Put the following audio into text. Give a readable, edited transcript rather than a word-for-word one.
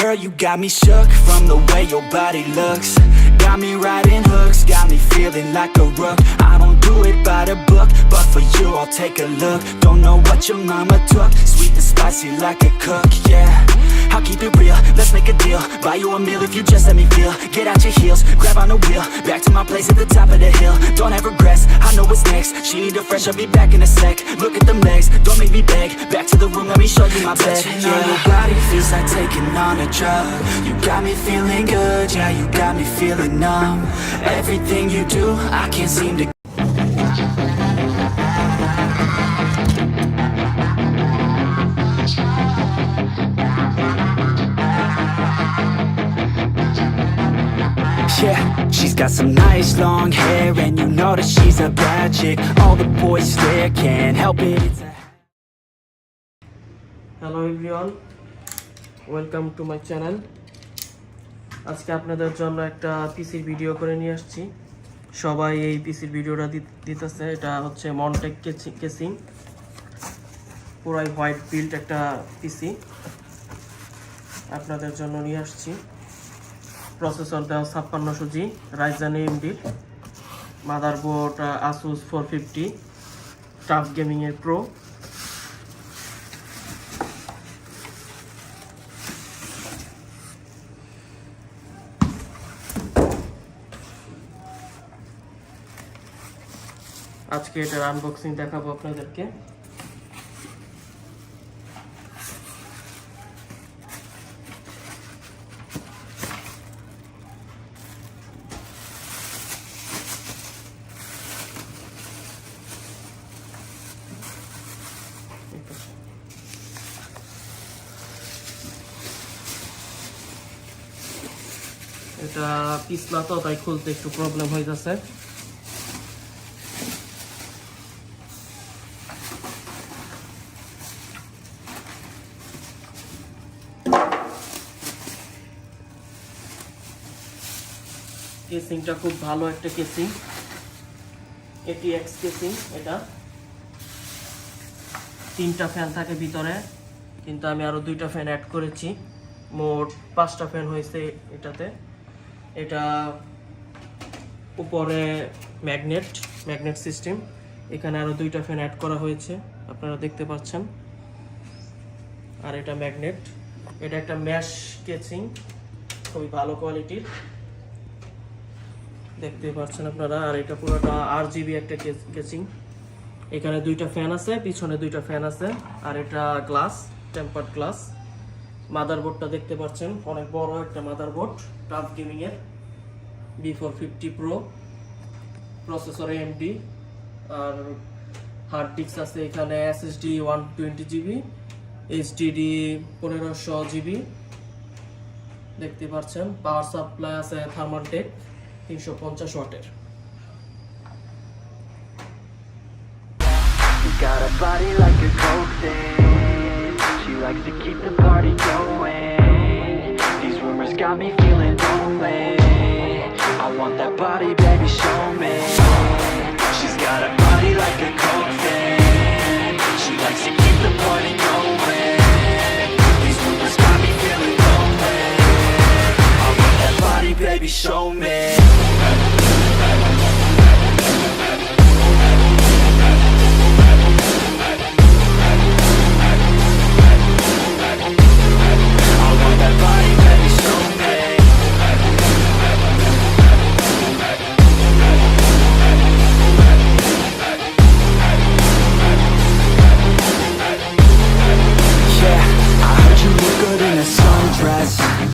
Girl, you got me shook from the way your body looks. Got me riding hooks, got me feeling like a rook. I don't do it by the book, but for you I'll take a look. Don't know what your mama took, sweet and spicy like a cook, yeah. I'll keep it real, let's make a deal. Buy you a meal if you just let me feel. Get out your heels, grab on the wheel. Back to my place at the top of the hill. Don't have regrets, I know what's next. She need a fresh, I'll be back in a sec. Look at them legs, don't make me beg. Back to the room, let me show you my bed. Touching on your body feels like taking on a drug. You got me feeling good, yeah, you got me feeling numb. Everything you do, I can't seem to. Yeah, she's got some nice long hair, and you know that she's a bad chick. All the boys stare, can't help it. Hello everyone, welcome to my channel. আজকে আপনাদের জন্য একটা পিসির video করে নিয়ে আসছি। সবাই এই পিসির ভিডিওটা দিতেছে। এটা হচ্ছে মনটেক কেসিং, পুরাই হোয়াইট বিল্ড একটা পিসি আপনাদের জন্য নিয়ে আসছি। প্রসেসর দেওয়া 5600G Ryzen AMD, motherboard Asus 450 tough gaming এর প্রো। আজকে এটার আনবক্সিং দেখাবো আপনাদেরকে। এটা পিছলা তো, তাই খুলতে একটু প্রবলেম হয়ে যাচ্ছে। কেসিংটা খুব ভালো একটা কেসিং, এটিএক্স কেসিং। এটা 3টা ফ্যান থাকে ভিতরে, কিন্তু আমি আরো 2টা ফ্যান অ্যাড করেছি, মোট 5টা ফ্যান হয়েছে এটাতে। এটা উপরে ম্যাগনেট সিস্টেম, এখানে আরো 2টা ফ্যান অ্যাড করা হয়েছে, আপনারা দেখতে পাচ্ছেন। আর এটা ম্যাগনেট, এটা একটা ম্যাশ কেসিং, খুবই ভালো কোয়ালিটির, দেখতে পাচ্ছেন আপনারা। আর এটা পুরোটা RGB একটা কেসিং। এখানে 2টা ফ্যান আছে, পিছনে 2টা ফ্যান আছে। আর এটা গ্লাস, টেম্পার্ড গ্লাস। মাদারবোর্ডটা দেখতে পাচ্ছেন, অনেক বড় একটা মাদারবোর্ড, টাফ গেমিং এর B450 Pro, প্রসেসর AMD। আর হার্ড ডিস্ক আছে এখানে SSD 120GB, HDD 1500GB, দেখতে পাচ্ছেন। পাওয়ার সাপ্লাই আছে থার্মালটেক 350 ওয়াটের। Got a body like a coke thing. She likes to keep the party going. These rumors got me feeling lonely. I want that body.